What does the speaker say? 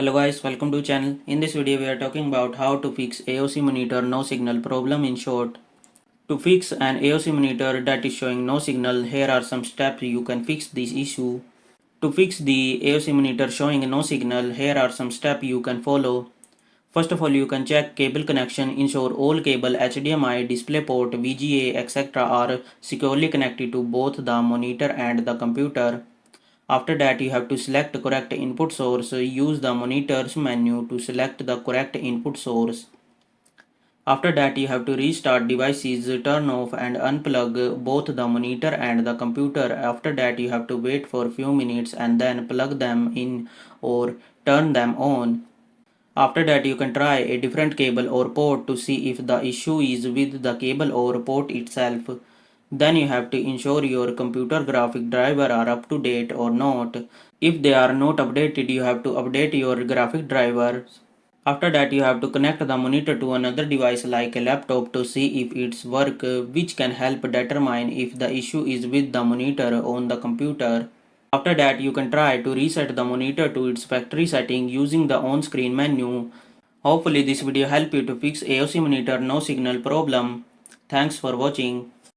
Hello guys, welcome to channel. In this video we are talking about how to fix AOC monitor no signal problem in short. To fix an AOC monitor that is showing no signal, here are some steps you can fix this issue. To fix the AOC monitor showing no signal, here are some steps you can follow. First of all, you can check cable connection, ensure all cable, HDMI, DisplayPort, VGA, etc. are securely connected to both the monitor and the computer. After that, you have to select the correct input source. Use the monitor's menu to select the correct input source. After that, you have to restart devices, turn off and unplug both the monitor and the computer. After that, you have to wait for a few minutes and then plug them in or turn them on. After that, you can try a different cable or port to see if the issue is with the cable or port itself. Then you have to ensure your computer graphic driver are up to date or not. If they are not updated, you have to update your graphic drivers. After that, you have to connect the monitor to another device like a laptop to see if it's work, which can help determine if the issue is with the monitor on the computer. After that, you can try to reset the monitor to its factory setting using the on-screen menu. Hopefully this video helped you to fix AOC monitor no signal problem. Thanks for watching.